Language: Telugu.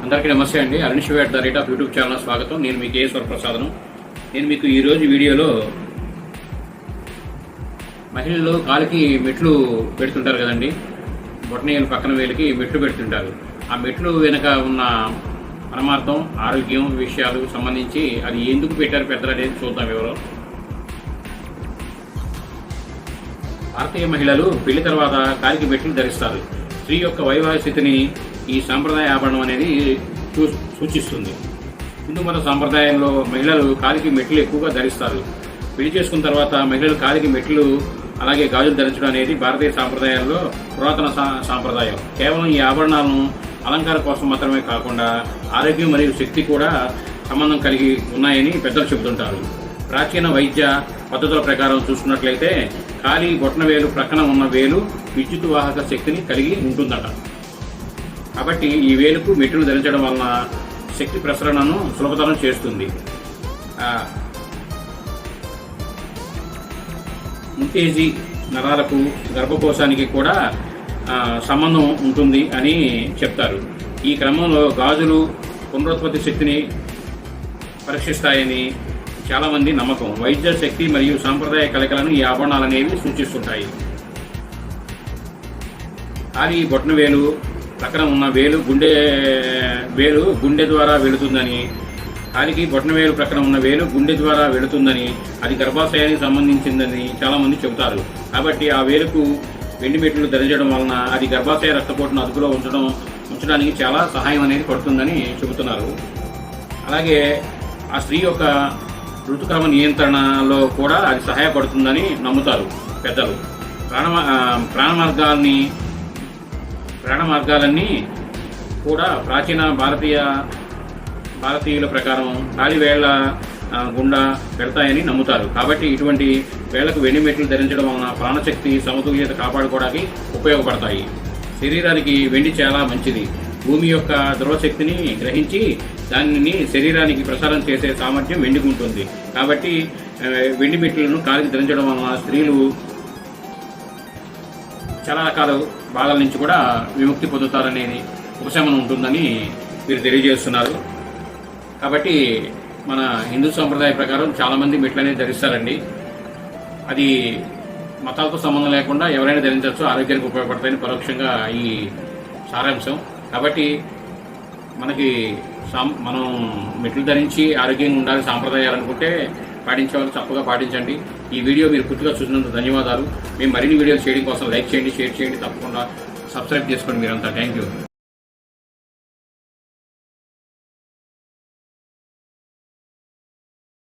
అందరికీ నమస్తే అండి. అరుణ్ యూట్యూబ్ ఛానల్ స్వాగతం. నేను మీ కేఎస్ వరప్రసాదను. నేను మీకు ఈరోజు వీడియోలో మహిళలు కాలికి మెట్లు పెడుతుంటారు కదండి, బొటనవేలు పక్కన వేలికి మెట్లు పెడుతుంటారు. ఆ మెట్లు వెనుక ఉన్న పరమార్థం, ఆరోగ్యం విషయాలకు సంబంధించి అది ఎందుకు పెట్టారు పెద్దలు అనేది చూద్దాం ఎవరో. భారతీయ మహిళలు పెళ్లి తర్వాత కాలికి మెట్లు ధరిస్తారు. స్త్రీ యొక్క వైవాహిక స్థితిని ఈ సాంప్రదాయ ఆభరణం అనేది సూచిస్తుంది. హిందూ మత సాంప్రదాయంలో మహిళలు కాలికి మెట్లు ఎక్కువగా ధరిస్తారు. పెళ్లి చేసుకున్న తర్వాత మహిళలు కాలికి మెట్లు అలాగే గాజులు ధరించడం అనేది భారతీయ సాంప్రదాయాల్లో పురాతన సాంప్రదాయం. కేవలం ఈ ఆభరణాలను అలంకారం కోసం మాత్రమే కాకుండా ఆరోగ్యం మరియు శక్తి కూడా సంబంధం కలిగి ఉన్నాయని పెద్దలు చెబుతుంటారు. ప్రాచీన వైద్య పద్ధతుల ప్రకారం చూసుకున్నట్లయితే కాలి బొటనవేలు ప్రక్కన ఉన్న వేలు విద్యుత్ వాహక శక్తిని కలిగి ఉంటుందట. కాబట్టి ఈ వేలుకు మెట్లు ధరించడం వలన శక్తి ప్రసరణను సులభతరం చేస్తుంది. ముంతేజీ నరాలకు గర్భకోశానికి కూడా సంబంధం ఉంటుంది అని చెప్తారు. ఈ క్రమంలో గాజులు పునరుత్పత్తి శక్తిని పరీక్షిస్తాయని చాలామంది నమ్మకం. వైద్య శక్తి మరియు సాంప్రదాయ కలయికలను ఈ ఆభరణాలు అనేవి సూచిస్తుంటాయి. కాలి బొటనవేలు ప్రక్కన ఉన్న వేలు గుండె ద్వారా వెళుతుందని, కాలికి బొటనవేలు ప్రక్కన ఉన్న వేలు గుండె ద్వారా వెళుతుందని, అది గర్భాశయానికి సంబంధించిందని చాలామంది చెబుతారు. కాబట్టి ఆ వేలుకు వెండి మెట్లు ధరించడం వలన అది గర్భాశయ రక్తపోటును అదుపులో ఉంచడానికి చాలా సహాయం అనేది పడుతుందని చెబుతున్నారు. అలాగే ఆ స్త్రీ యొక్క ఋతుక్రమ నియంత్రణలో కూడా అది సహాయపడుతుందని నమ్ముతారు పెద్దలు. ప్రాణ మార్గాలన్నీ కూడా ప్రాచీన భారతీయుల ప్రకారం కాలి వేళ్ల గుండా వెళ్తాయని నమ్ముతారు. కాబట్టి ఇటువంటి వేళ్లకు వెండి మెట్లు ధరించడం వలన ప్రాణశక్తి సమతుల్యత కాపాడుకోవడానికి ఉపయోగపడతాయి. శరీరానికి వెండి చాలా మంచిది. భూమి యొక్క ధ్రువశక్తిని గ్రహించి దానిని శరీరానికి ప్రసారం చేసే సామర్థ్యం వెండికి ఉంటుంది. కాబట్టి వెండి మెట్లను కాలికి ధరించడం వలన స్త్రీలు చాలా రకాల బాధల నుంచి కూడా విముక్తి పొందుతారనేది ఉపశమనం ఉంటుందని మీరు తెలియజేస్తున్నారు. కాబట్టి మన హిందూ సాంప్రదాయ ప్రకారం చాలామంది మెట్లు అనేది ధరిస్తారండి. అది మతాలతో సంబంధం లేకుండా ఎవరైనా ధరించవచ్చు, ఆరోగ్యానికి ఉపయోగపడతాయని పరోక్షంగా ఈ సారాంశం. కాబట్టి మనం మెట్లు ధరించి ఆరోగ్యంగా ఉండాలి సాంప్రదాయాలు అనుకుంటే పాటించేవాళ్ళు తప్పగా పాటించండి. ఈ వీడియో మీరు పూర్తిగా చూసినందుకు ధన్యవాదాలు. మేము మరిన్ని వీడియోలు చేయడం కోసం లైక్ చేయండి, షేర్ చేయండి, తప్పకుండా సబ్స్క్రైబ్ చేసుకోండి మీరంతా. Thank you.